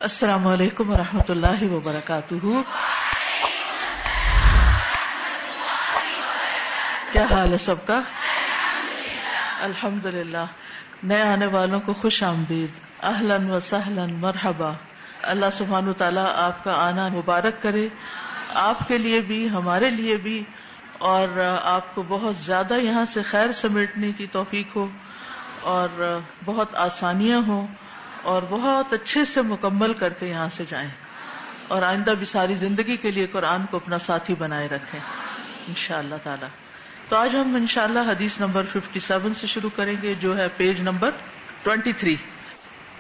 السلام علیکم ورحمۃ اللہ وبرکاتہ. کیا حال ہے سب کا؟ الحمدللہ. نئے آنے والوں کو خوش آمدید، اہلاً و سہلاً مرحبا. اللہ سبحانہ وتعالیٰ آپ کا آنا مبارک کرے، آپ کے لیے بھی ہمارے لیے بھی، اور آپ کو بہت زیادہ یہاں سے خیر سمیٹنے کی توفیق ہو اور بہت آسانیاں ہوں اور بہت اچھے سے مکمل کر کے یہاں سے جائیں، اور آئندہ بھی ساری زندگی کے لیے قرآن کو اپنا ساتھی بنائے رکھیں انشاءاللہ تعالی. تو آج ہم انشاءاللہ حدیث نمبر 57 سے شروع کریں گے، جو ہے پیج نمبر 23.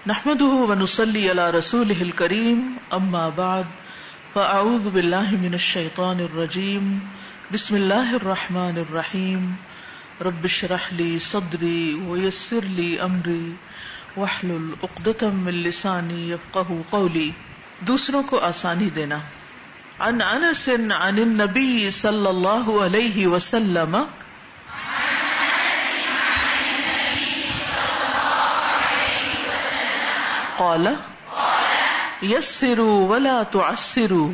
نحمده ونصلی علی رسولہ الکریم، اما بعد فاعوذ باللہ من الشیطان الرجیم. بسم اللہ الرحمن الرحیم. رب اشرح لی صدری ویسر لی امری واحلل عقدۃ من لسانی یفقہوا قولی. دوسروں کو آسانی دینا. عن انس عن النبی صلی اللہ علیہ وسلم قال یسروا ولا تعسروا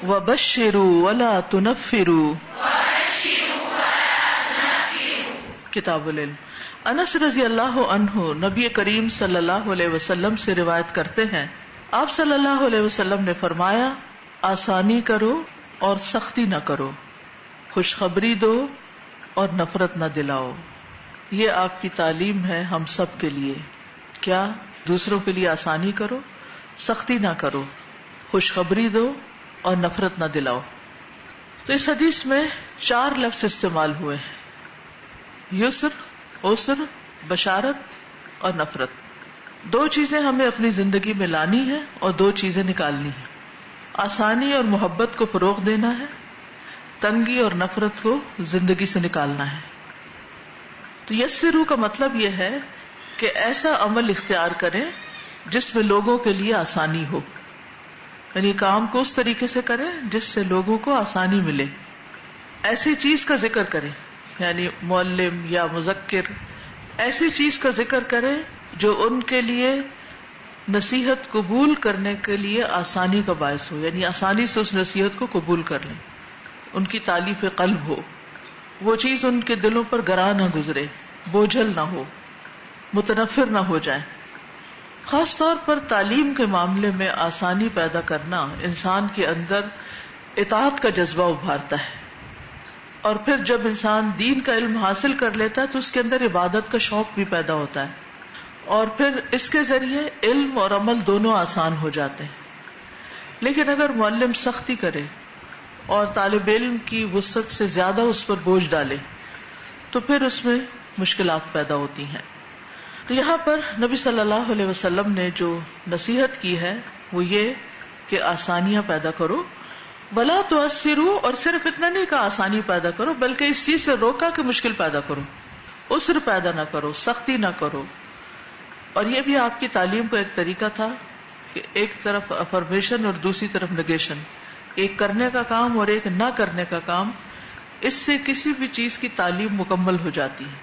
وبشروا ولا تنفروا. کتاب العلم. انس رضی اللہ عنہ نبی کریم صلی اللہ علیہ وسلم سے روایت کرتے ہیں، آپ صلی اللہ علیہ وسلم نے فرمایا، آسانی کرو اور سختی نہ کرو، خوشخبری دو اور نفرت نہ دلاؤ. یہ آپ کی تعلیم ہے ہم سب کے لیے. کیا؟ دوسروں کے لیے آسانی کرو، سختی نہ کرو، خوشخبری دو اور نفرت نہ دلاؤ. تو اس حدیث میں 4 لفظ استعمال ہوئے ہیں: یسر، عسر، بشارت اور نفرت. 2 چیزیں ہمیں اپنی زندگی میں لانی ہے اور 2 چیزیں نکالنی ہے. آسانی اور محبت کو فروغ دینا ہے، تنگی اور نفرت کو زندگی سے نکالنا ہے. تو یسرو کا مطلب یہ ہے کہ ایسا عمل اختیار کریں جس میں لوگوں کے لیے آسانی ہو، یعنی کام کو اس طریقے سے کریں جس سے لوگوں کو آسانی ملے. ایسی چیز کا ذکر کریں، یعنی معلم یا مذکر ایسی چیز کا ذکر کرے جو ان کے لیے نصیحت قبول کرنے کے لیے آسانی کا باعث ہو، یعنی آسانی سے اس نصیحت کو قبول کر لیں، ان کی تالیف قلب ہو، وہ چیز ان کے دلوں پر گراں نہ گزرے، بوجھل نہ ہو، متنفر نہ ہو جائے. خاص طور پر تعلیم کے معاملے میں آسانی پیدا کرنا انسان کے اندر اطاعت کا جذبہ ابھارتا ہے، اور پھر جب انسان دین کا علم حاصل کر لیتا ہے تو اس کے اندر عبادت کا شوق بھی پیدا ہوتا ہے، اور پھر اس کے ذریعے علم اور عمل دونوں آسان ہو جاتے ہیں. لیکن اگر معلم سختی کرے اور طالب علم کی وسعت سے زیادہ اس پر بوجھ ڈالے تو پھر اس میں مشکلات پیدا ہوتی ہیں. تو یہاں پر نبی صلی اللہ علیہ وسلم نے جو نصیحت کی ہے وہ یہ کہ آسانیاں پیدا کرو، ولا تعسروا، اور صرف اتنا نہیں کہ آسانی پیدا کرو بلکہ اس چیز سے روکا کہ مشکل پیدا کرو، عسر پیدا نہ کرو، سختی نہ کرو. اور یہ بھی آپ کی تعلیم کا ایک طریقہ تھا کہ ایک طرف افرمیشن اور دوسری طرف نگیشن، ایک کرنے کا کام اور ایک نہ کرنے کا کام. اس سے کسی بھی چیز کی تعلیم مکمل ہو جاتی ہے.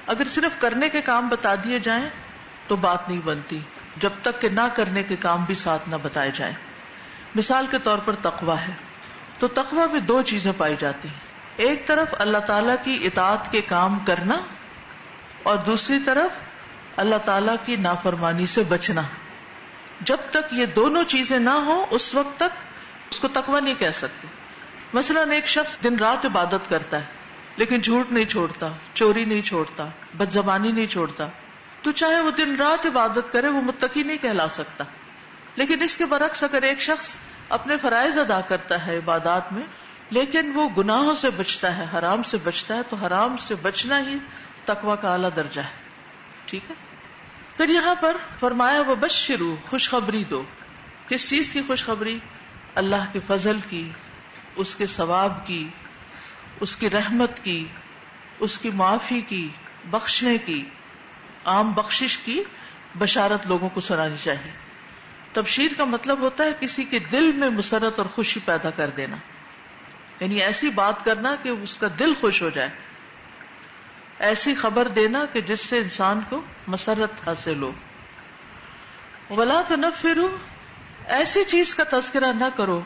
اگر صرف کرنے کے کام بتا دیے جائیں تو بات نہیں بنتی جب تک کہ نہ کرنے کے کام بھی ساتھ نہ بتائے جائیں. مثال کے طور پر تقویٰ ہے، تو تقویٰ میں 2 چیزیں پائی جاتی ہیں: ایک طرف اللہ تعالیٰ کی اطاعت کے کام کرنا اور دوسری طرف اللہ تعالیٰ کی نافرمانی سے بچنا. جب تک یہ دونوں چیزیں نہ ہوں اس وقت تک اس کو تقویٰ نہیں کہہ سکتے. مثلا ایک شخص دن رات عبادت کرتا ہے لیکن جھوٹ نہیں چھوڑتا، چوری نہیں چھوڑتا، بد زبانی نہیں چھوڑتا، تو چاہے وہ دن رات عبادت کرے وہ متقی نہیں کہلا سکتا. لیکن اس کے برعکس اگر ایک شخص اپنے فرائض ادا کرتا ہے عبادات میں لیکن وہ گناہوں سے بچتا ہے، حرام سے بچتا ہے، تو حرام سے بچنا ہی تقویٰ کا اعلیٰ درجہ ہے. ٹھیک ہے. پھر یہاں پر فرمایا وبشروا، خوشخبری دو. کس چیز کی خوشخبری؟ اللہ کے فضل کی، اس کے ثواب کی، اس کی رحمت کی، اس کی معافی کی، بخشنے کی، عام بخشش کی بشارت لوگوں کو سنانی چاہیے. تبشیر کا مطلب ہوتا ہے کسی کے دل میں مسرت اور خوشی پیدا کر دینا، یعنی ایسی بات کرنا کہ اس کا دل خوش ہو جائے، ایسی خبر دینا کہ جس سے انسان کو مسرت حاصل ہو. ولا تنفروا، ایسی چیز کا تذکرہ نہ کرو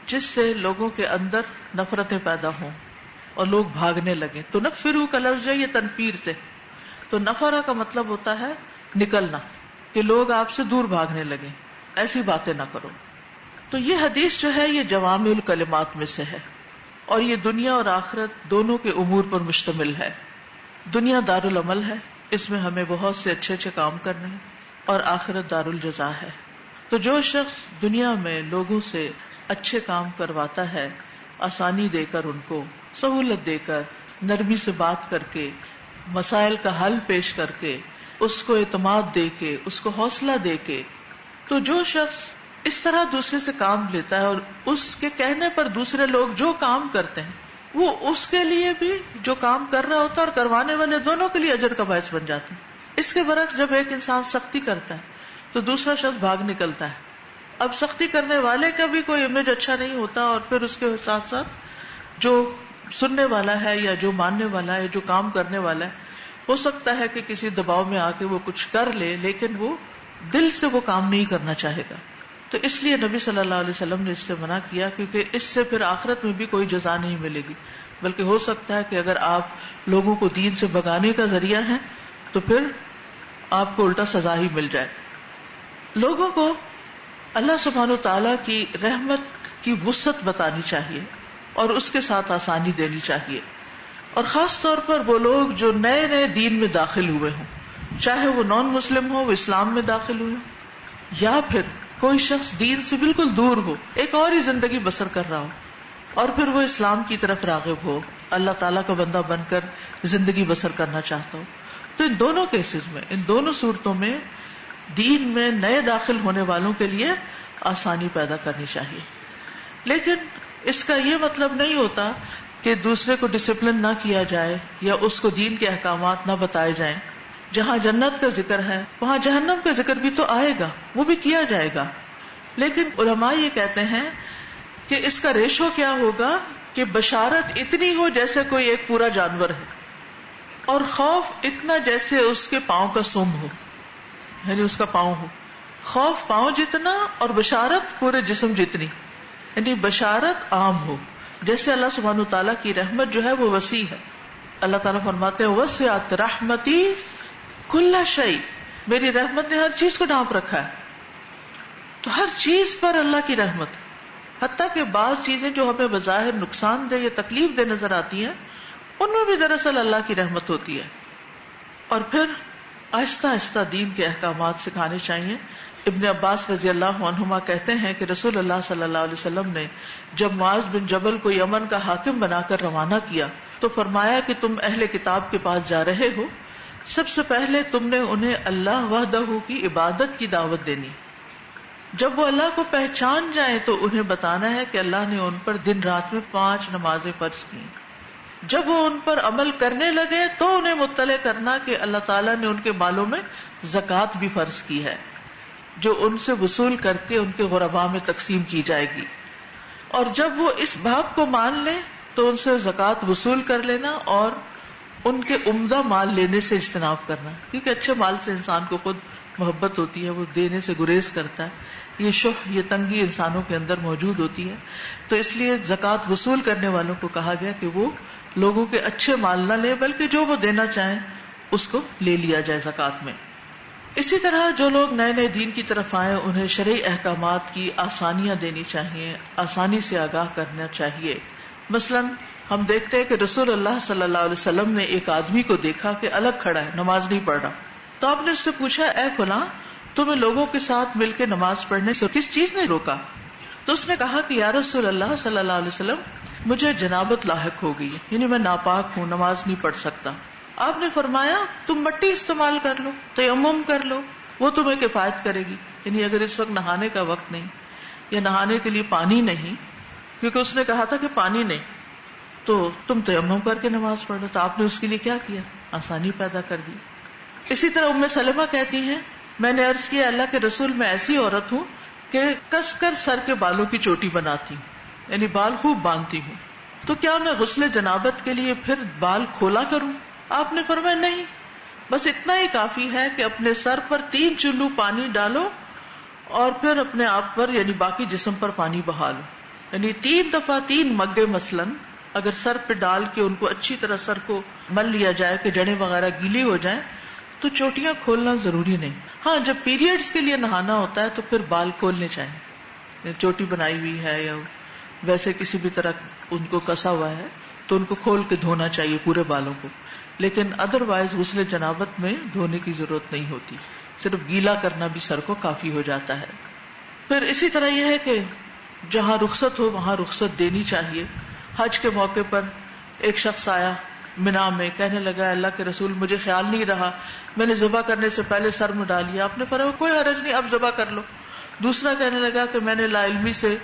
جس سے لوگوں کے اندر نفرتیں پیدا ہوں اور لوگ بھاگنے لگیں. تنفروا کا لفظ ہے یہ تنفیر سے، تو نفرہ کا مطلب ہوتا ہے نکلنا، کہ لوگ آپ سے دور بھاگنے لگیں. ایسی باتیں نہ کرو. تو یہ حدیث جو ہے یہ جوامع الکلمات میں سے ہے، اور یہ دنیا اور آخرت دونوں کے امور پر مشتمل ہے. دنیا دار العمل ہے، اس میں ہمیں بہت سے اچھے اچھے کام کرنے ہیں، اور آخرت دار الجزا ہے. تو جو شخص دنیا میں لوگوں سے اچھے کام کرواتا ہے، آسانی دے کر، ان کو سہولت دے کر، نرمی سے بات کر کے، مسائل کا حل پیش کر کے، اس کو اعتماد دے کے، اس کو حوصلہ دے کے، تو جو شخص اس طرح دوسرے سے کام لیتا ہے اور اس کے کہنے پر دوسرے لوگ جو کام کرتے ہیں وہ اس کے لیے بھی، جو کام کر رہا ہوتا ہے اور کروانے والے دونوں کے لیے اجر کا باعث بن جاتے ہیں. اس کے برعکس جب ایک انسان سختی کرتا ہے تو دوسرا شخص بھاگ نکلتا ہے. اب سختی کرنے والے کا بھی کوئی امیج اچھا نہیں ہوتا، اور پھر اس کے ساتھ ساتھ جو سننے والا ہے یا جو ماننے والا ہے، جو کام کرنے والا ہے، ہو سکتا ہے کہ کسی دباؤ میں آ کے وہ کچھ کر لے، لیکن وہ دل سے وہ کام نہیں کرنا چاہے گا. تو اس لیے نبی صلی اللہ علیہ وسلم نے اس سے منع کیا، کیونکہ اس سے پھر آخرت میں بھی کوئی جزا نہیں ملے گی، بلکہ ہو سکتا ہے کہ اگر آپ لوگوں کو دین سے بھگانے کا ذریعہ ہیں تو پھر آپ کو الٹا سزا ہی مل جائے. لوگوں کو اللہ سبحانہ وتعالیٰ کی رحمت کی وسعت بتانی چاہیے اور اس کے ساتھ آسانی دینی چاہیے، اور خاص طور پر وہ لوگ جو نئے نئے دین میں داخل ہوئے ہوں، چاہے وہ نان مسلم ہو، وہ اسلام میں داخل ہوئے ہوں، یا پھر کوئی شخص دین سے بالکل دور ہو، ایک اور ہی زندگی بسر کر رہا ہو، اور پھر وہ اسلام کی طرف راغب ہو، اللہ تعالیٰ کا بندہ بن کر زندگی بسر کرنا چاہتا ہو. تو ان دونوں کیسز میں، ان دونوں صورتوں میں دین میں نئے داخل ہونے والوں کے لیے آسانی پیدا کرنی چاہیے. لیکن اس کا یہ مطلب نہیں ہوتا کہ دوسرے کو ڈسپلن نہ کیا جائے یا اس کو دین کے احکامات نہ بتائے جائیں. جہاں جنت کا ذکر ہے وہاں جہنم کا ذکر بھی تو آئے گا، وہ بھی کیا جائے گا. لیکن علماء یہ کہتے ہیں کہ اس کا ریشو کیا ہوگا کہ بشارت اتنی ہو جیسے کوئی ایک پورا جانور ہے، اور خوف اتنا جیسے اس کے پاؤں کا سم ہو، یعنی اس کا پاؤں ہو. خوف پاؤں جتنا اور بشارت پورے جسم جتنی، یعنی بشارت عام ہو. جیسے اللہ سبحانہ تعالیٰ کی رحمت جو ہے وہ وسیع ہے. اللہ تعالیٰ فرماتے ہیں وسعت رحمتی کل شیء، میری رحمت نے ہر چیز کو ڈھانپ رکھا ہے. تو ہر چیز پر اللہ کی رحمت، حتیٰ کہ بعض چیزیں جو ہمیں بظاہر نقصان دہ یا تکلیف دہ نظر آتی ہیں ان میں بھی دراصل اللہ کی رحمت ہوتی ہے. اور پھر آہستہ آہستہ دین کے احکامات سکھانے چاہیے. ابن عباس رضی اللہ عنہما کہتے ہیں کہ رسول اللہ صلی اللہ علیہ وسلم نے جب معاذ بن جبل کو یمن کا حاکم بنا کر روانہ کیا تو فرمایا کہ تم اہل کتاب کے پاس جا رہے ہو، سب سے پہلے تم نے انہیں اللہ وحدہ کی عبادت کی دعوت دینی. جب وہ اللہ کو پہچان جائیں تو انہیں بتانا ہے کہ اللہ نے ان پر دن رات میں 5 نمازیں فرض کی. جب وہ ان پر عمل کرنے لگے تو انہیں مطلع کرنا کہ اللہ تعالیٰ نے ان کے مالوں میں زکوٰۃ بھی فرض کی ہے، جو ان سے وصول کر کے ان کے غرباء میں تقسیم کی جائے گی. اور جب وہ اس بات کو مان لیں تو ان سے زکوٰۃ وصول کر لینا اور ان کے عمدہ مال لینے سے اجتناب کرنا، کیونکہ اچھے مال سے انسان کو خود محبت ہوتی ہے، وہ دینے سے گریز کرتا ہے. یہ شح، یہ تنگی انسانوں کے اندر موجود ہوتی ہے. تو اس لیے زکوٰۃ وصول کرنے والوں کو کہا گیا کہ وہ لوگوں کے اچھے مال نہ لے، بلکہ جو وہ دینا چاہیں اس کو لے لیا جائے زکوٰۃ میں. اسی طرح جو لوگ نئے نئے دین کی طرف آئے انہیں شرعی احکامات کی آسانیاں دینی چاہیے، آسانی سے آگاہ کرنا چاہیے. مثلا ہم دیکھتے ہیں کہ رسول اللہ صلی اللہ علیہ وسلم نے ایک آدمی کو دیکھا کہ الگ کھڑا ہے، نماز نہیں پڑھ رہا. تو آپ نے اس سے پوچھا اے فلاں، تمہیں لوگوں کے ساتھ مل کے نماز پڑھنے سے کس چیز نے روکا؟ تو اس نے کہا کہ یا رسول اللہ صلی اللہ علیہ وسلم، مجھے جنابت لاحق ہو گئی، یعنی میں ناپاک ہوں، نماز نہیں پڑھ سکتا. آپ نے فرمایا تم مٹی استعمال کر لو، تیمم کر لو، وہ تمہیں کفایت کرے گی. یعنی اگر اس وقت نہانے کا وقت نہیں یا نہانے کے لیے پانی نہیں، کیونکہ اس نے کہا تھا کہ پانی نہیں، تو تم تیمم کر کے نماز پڑھ لو. تو آپ نے اس کے لیے کیا کیا؟ آسانی پیدا کر دی. اسی طرح ام سلمہ کہتی ہیں میں نے عرض کیا اللہ کے رسول، میں ایسی عورت ہوں کہ کس کر سر کے بالوں کی چوٹی بناتی ہوں، یعنی بال خوب باندھتی ہوں، تو کیا میں غسل جنابت کے لیے پھر بال کھولا کروں؟ آپ نے فرمایا نہیں، بس اتنا ہی کافی ہے کہ اپنے سر پر 3 چلو پانی ڈالو اور پھر اپنے آپ پر یعنی باقی جسم پر پانی بہا لو. یعنی 3 دفعہ 3 مگے مثلاً اگر سر پہ ڈال کے ان کو اچھی طرح سر کو مل لیا جائے کہ جڑیں وغیرہ گیلی ہو جائیں تو چوٹیاں کھولنا ضروری نہیں. ہاں جب پیریڈز کے لیے نہانا ہوتا ہے تو پھر بال کھولنے چاہیے. چوٹی بنائی ہوئی ہے یا ویسے کسی بھی طرح ان کو کسا ہوا ہے تو ان کو کھول کے دھونا چاہیے پورے بالوں کو. لیکن ادروائز غسل جنابت میں دھونے کی ضرورت نہیں ہوتی, صرف گیلا کرنا بھی سر کو کافی ہو جاتا ہے. پھر اسی طرح یہ ہے کہ جہاں رخصت ہو وہاں رخصت دینی چاہیے. حج کے موقع پر ایک شخص آیا منا میں, کہنے لگا اللہ کے رسول مجھے خیال نہیں رہا, میں نے ذبح کرنے سے پہلے سر میں ڈال لیا. آپ نے فرمایا کوئی حرج نہیں, اب ذبح کر لو. دوسرا کہنے لگا کہ میں نے لا علمی سے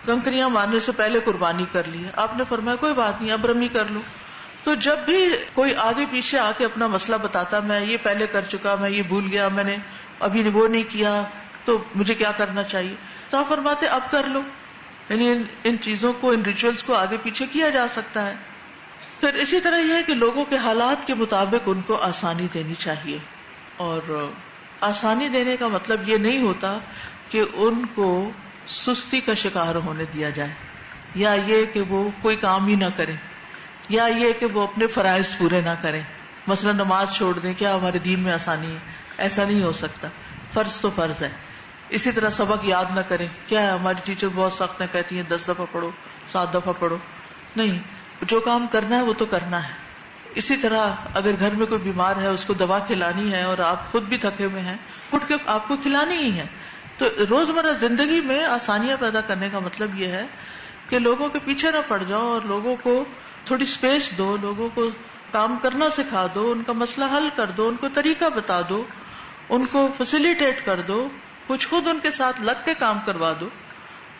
کنکریاں مارنے سے پہلے قربانی کر لی. آپ نے فرمایا کوئی بات نہیں, اب رمی کر لو. تو جب بھی کوئی آگے پیچھے آ کے اپنا مسئلہ بتاتا میں یہ پہلے کر چکا, میں یہ بھول گیا, میں نے ابھی وہ نہیں کیا, تو مجھے کیا کرنا چاہیے, تو آپ فرماتے اب کر لو. یعنی ان چیزوں کو, ان ریچولز کو آگے پیچھے کیا جا سکتا ہے. پھر اسی طرح یہ ہے کہ لوگوں کے حالات کے مطابق ان کو آسانی دینی چاہیے. اور آسانی دینے کا مطلب یہ نہیں ہوتا کہ ان کو سستی کا شکار ہونے دیا جائے, یا یہ کہ وہ کوئی کام ہی نہ کریں, یا یہ کہ وہ اپنے فرائض پورے نہ کریں. مثلا نماز چھوڑ دیں, کیا ہمارے دین میں آسانی ہے؟ ایسا نہیں ہو سکتا. فرض تو فرض ہے. اسی طرح سبق یاد نہ کریں, کیا ہے ہماری ٹیچر بہت سخت ہے, کہتی ہیں 10 دفعہ پڑھو, 7 دفعہ پڑھو. نہیں, جو کام کرنا ہے وہ تو کرنا ہے. اسی طرح اگر گھر میں کوئی بیمار ہے, اس کو دوا کھلانی ہے اور آپ خود بھی تھکے ہوئے ہیں, اٹھ کے آپ کو کھلانی ہی ہے. تو روزمرہ زندگی میں آسانیاں پیدا کرنے کا مطلب یہ ہے کہ لوگوں کے پیچھے نہ پڑ جاؤ اور لوگوں کو تھوڑی سپیس دو, لوگوں کو کام کرنا سکھا دو, ان کا مسئلہ حل کر دو, ان کو طریقہ بتا دو, ان کو فیسیلیٹیٹ کر دو, کچھ خود ان کے ساتھ لگ کے کام کروا دو.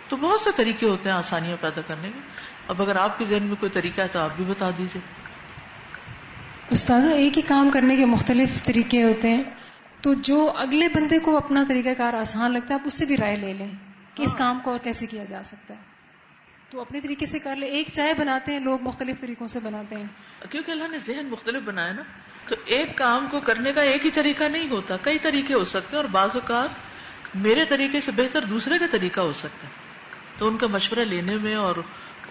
تو بہت سے طریقے ہوتے ہیں آسانیاں پیدا کرنے کے. اب اگر آپ کے ذہن میں کوئی طریقہ ہے تو آپ بھی بتا دیجیے. استاذہ, ایک ہی کام کرنے کے مختلف طریقے ہوتے ہیں, تو جو اگلے بندے کو اپنا طریقہ کار آسان لگتا ہے آپ اس سے بھی رائے لے لیں کہ اس کام کو اور کیسے کیا جا سکتا ہے, تو اپنے طریقے سے کر لیں. ایک چائے بناتے ہیں لوگ, مختلف طریقوں سے بناتے ہیں, کیونکہ اللہ نے ذہن مختلف بنایا نا. تو ایک کام کو کرنے کا ایک ہی طریقہ نہیں ہوتا, کئی طریقے ہو سکتے ہیں, اور بعض اوقات میرے طریقے سے بہتر دوسرے کا طریقہ ہو سکتا ہے. تو ان کا مشورہ لینے میں اور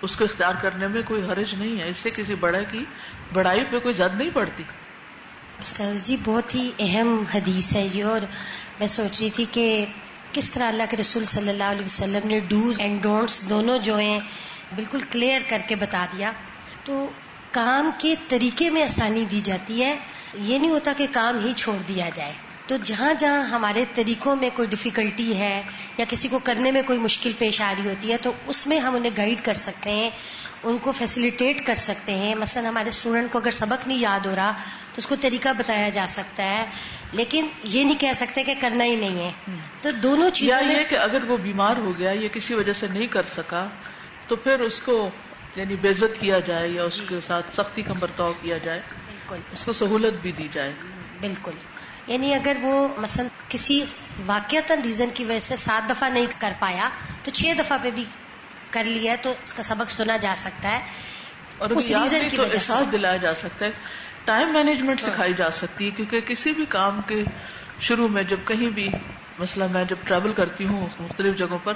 اس کو اختیار کرنے میں کوئی حرج نہیں ہے. اس سے کسی بڑے کی بڑائی پہ کوئی زد نہیں پڑتی. استاذ جی, بہت ہی اہم حدیث ہے یہ, اور میں سوچ رہی تھی کہ کس طرح اللہ کے رسول صلی اللہ علیہ وسلم نے ڈوز اینڈ ڈونٹس دونوں جو ہیں بالکل کلیئر کر کے بتا دیا. تو کام کے طریقے میں آسانی دی جاتی ہے, یہ نہیں ہوتا کہ کام ہی چھوڑ دیا جائے. تو جہاں جہاں ہمارے طریقوں میں کوئی ڈیفیکلٹی ہے یا کسی کو کرنے میں کوئی مشکل پیش آ رہی ہوتی ہے تو اس میں ہم انہیں گائیڈ کر سکتے ہیں, ان کو فیسیلیٹیٹ کر سکتے ہیں. مثلا ہمارے اسٹوڈنٹ کو اگر سبق نہیں یاد ہو رہا تو اس کو طریقہ بتایا جا سکتا ہے, لیکن یہ نہیں کہہ سکتے کہ کرنا ہی نہیں ہے. تو دونوں چیزوں میں, یا یہ کہ اگر وہ بیمار ہو گیا یا کسی وجہ سے نہیں کر سکا تو پھر اس کو یعنی بے عزت کیا جائے یا اس کے ساتھ سختی کا برتاؤ کیا جائے, بالکل اس کو سہولت بھی دی جائے. بالکل. یعنی اگر وہ مثلا کسی واقعتاً ریزن کی وجہ سے 7 دفعہ نہیں کر پایا تو 6 دفعہ پہ بھی کر لیا تو اس کا سبق سنا جا سکتا ہے, اور اس ریزن کی وجہ سے احساس دلایا جا سکتا ہے. ٹائم مینجمنٹ سکھائی جا سکتی ہے, کیونکہ کسی بھی کام کے شروع میں جب کہیں بھی, مثلا میں جب ٹریول کرتی ہوں مختلف جگہوں پر,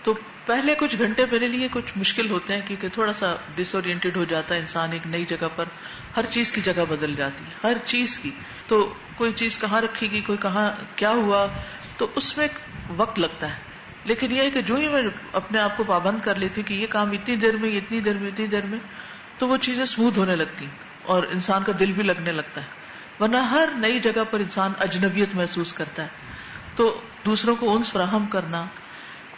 تو پہلے کچھ گھنٹے میرے لیے کچھ مشکل ہوتے ہیں, کیونکہ تھوڑا سا ڈس اورینٹیڈ ہو جاتا ہے انسان ایک نئی جگہ پر. ہر چیز کی جگہ بدل جاتی ہے, ہر چیز کی. تو کوئی چیز کہاں رکھے گی, کوئی کہاں کیا ہوا, تو اس میں وقت لگتا ہے. لیکن یہ ہے کہ جو ہی میں اپنے آپ کو پابند کر لیتی ہوں کہ یہ کام اتنی دیر میں, اتنی دیر میں, اتنی دیر میں, تو وہ چیزیں اسموتھ ہونے لگتی اور انسان کا دل بھی لگنے لگتا ہے. ورنہ ہر نئی جگہ پر انسان اجنبیت محسوس کرتا ہے. تو دوسروں کو انس فراہم کرنا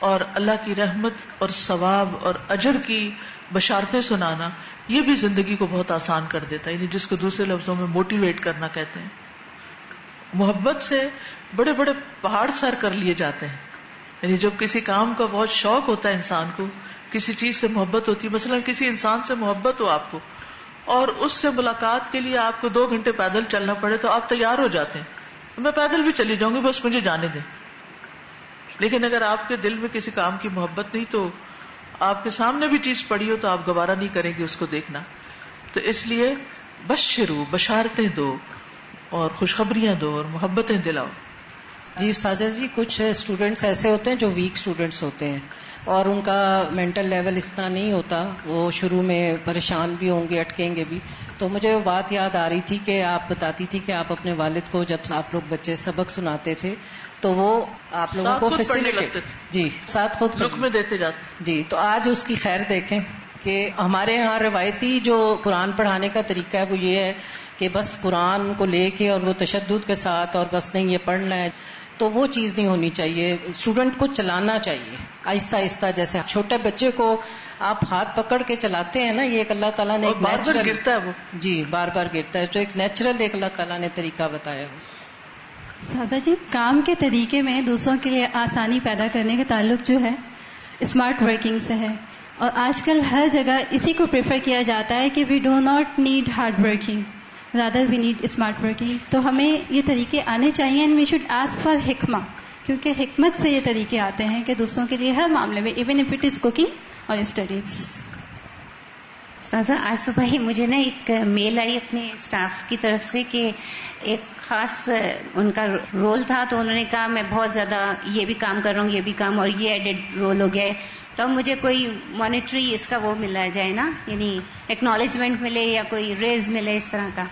اور اللہ کی رحمت اور ثواب اور اجر کی بشارتیں سنانا, یہ بھی زندگی کو بہت آسان کر دیتا ہے. یعنی جس کو دوسرے لفظوں میں موٹیویٹ کرنا کہتے ہیں. محبت سے بڑے بڑے پہاڑ سر کر لیے جاتے ہیں. یعنی جب کسی کام کا بہت شوق ہوتا ہے انسان کو, کسی چیز سے محبت ہوتی ہے, مثلا کسی انسان سے محبت ہو آپ کو اور اس سے ملاقات کے لیے آپ کو 2 گھنٹے پیدل چلنا پڑے تو آپ تیار ہو جاتے ہیں, میں پیدل بھی چلی جاؤں گی, بس مجھے جانے دیں. لیکن اگر آپ کے دل میں کسی کام کی محبت نہیں تو آپ کے سامنے بھی چیز پڑی ہو تو آپ گوارا نہیں کریں گے اس کو دیکھنا. تو اس لیے بشرو, بشارتیں دو اور خوشخبریاں دو اور محبتیں دلاؤ. جی استاذہ جی، کچھ اسٹوڈینٹس ایسے ہوتے ہیں جو ویک اسٹوڈینٹس ہوتے ہیں اور ان کا مینٹل لیول اتنا نہیں ہوتا، وہ شروع میں پریشان بھی ہوں گے، اٹکیں گے بھی. تو مجھے وہ بات یاد آ رہی تھی کہ آپ بتاتی تھی کہ آپ اپنے والد کو جب آپ لوگ بچے سبق سناتے تھے تو وہ آپ لوگوں کو فیسیلیٹیٹ جی ساتھ خود میں دیتے جاتے جی. تو آج اس کی خیر دیکھیں کہ ہمارے ہاں روایتی جو قرآن پڑھانے کا طریقہ ہے وہ یہ ہے کہ بس قرآن کو لے کے اور وہ تشدد کے ساتھ اور بس نہیں یہ پڑھنا ہے، تو وہ چیز نہیں ہونی چاہیے. اسٹوڈنٹ کو چلانا چاہیے آہستہ آہستہ، جیسے چھوٹے بچے کو آپ ہاتھ پکڑ کے چلاتے ہیں نا، یہ ایک اللہ تعالیٰ نے ایک بار بار نیچرل گرتا ہے وہ جی بار بار گرتا ہے، تو ایک نیچرل ایک اللہ تعالیٰ نے طریقہ بتایا ہو. سازا جی، کام کے طریقے میں دوسروں کے لیے آسانی پیدا کرنے کا تعلق جو ہے اسمارٹ ورکنگ سے ہے، اور آج کل ہر جگہ اسی کو پریفر کیا جاتا ہے کہ we do not need hard working, rather we need smart working. تو ہمیں یہ طریقے آنے چاہیے and we should ask for حکمہ، کیونکہ حکمت سے یہ طریقے آتے ہیں کہ دوسروں کے لیے ہر معاملے میں، even if it is cooking اور اسٹڈیز. سازا، آج صبح ہی مجھے نا ایک میل آئی اپنے اسٹاف کی طرف سے کہ ایک خاص ان کا رول تھا، تو انہوں نے کہا میں بہت زیادہ یہ بھی کام کر رہا ہوں، یہ بھی کام، اور یہ ایڈڈ رول ہو گیا ہے، تو اب مجھے کوئی مانیٹری اس کا وہ ملا جائے نا، یعنی ایکنالجمنٹ ملے یا کوئی ریز ملے اس طرح کا.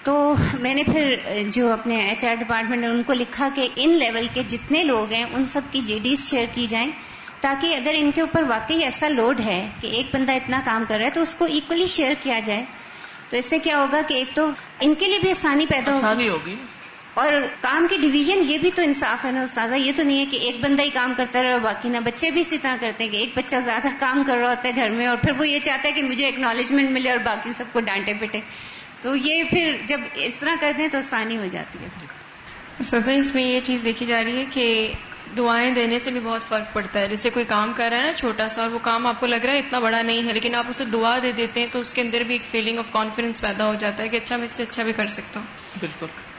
تو میں نے پھر جو اپنے ایچ آر ڈپارٹمنٹ ان کو لکھا کہ ان لیول کے جتنے لوگ ہیں ان سب کی جے ڈیز شیئر کی جائیں، تاکہ اگر ان کے اوپر واقعی ایسا لوڈ ہے کہ ایک بندہ اتنا کام کر رہا ہے تو اس کو ایکولی شیئر کیا جائے. تو اس سے کیا ہوگا کہ ایک تو ان کے لیے بھی آسانی پیدا ہوگی، اور کام کی ڈویژن، یہ بھی تو انصاف ہے نا استاذہ. یہ تو نہیں ہے کہ ایک بندہ ہی کام کرتا رہے اور باقی نہ. بچے بھی اسی طرح کرتے ہیں کہ ایک بچہ زیادہ کام کر رہا ہوتا ہے گھر میں، اور پھر وہ یہ چاہتا ہے کہ مجھے ایکنالجمنٹ ملے اور باقی سب کو ڈانٹے پٹے. تو یہ پھر جب اس طرح کرتے ہیں تو آسانی ہو جاتی ہے. استاذہ، اس میں یہ چیز دیکھی جا رہی ہے کہ دعائیں دینے سے بھی بہت فرق پڑتا ہے. جیسے کوئی کام کر رہا ہے نا چھوٹا سا، اور وہ کام آپ کو لگ رہا ہے اتنا بڑا نہیں ہے، لیکن آپ اسے دعا دے دیتے ہیں تو اس کے اندر بھی ایک فیلنگ آف کانفیڈنس پیدا ہو جاتا ہے کہ اچھا میں اس سے اچھا بھی کر سکتا ہوں. بالکل.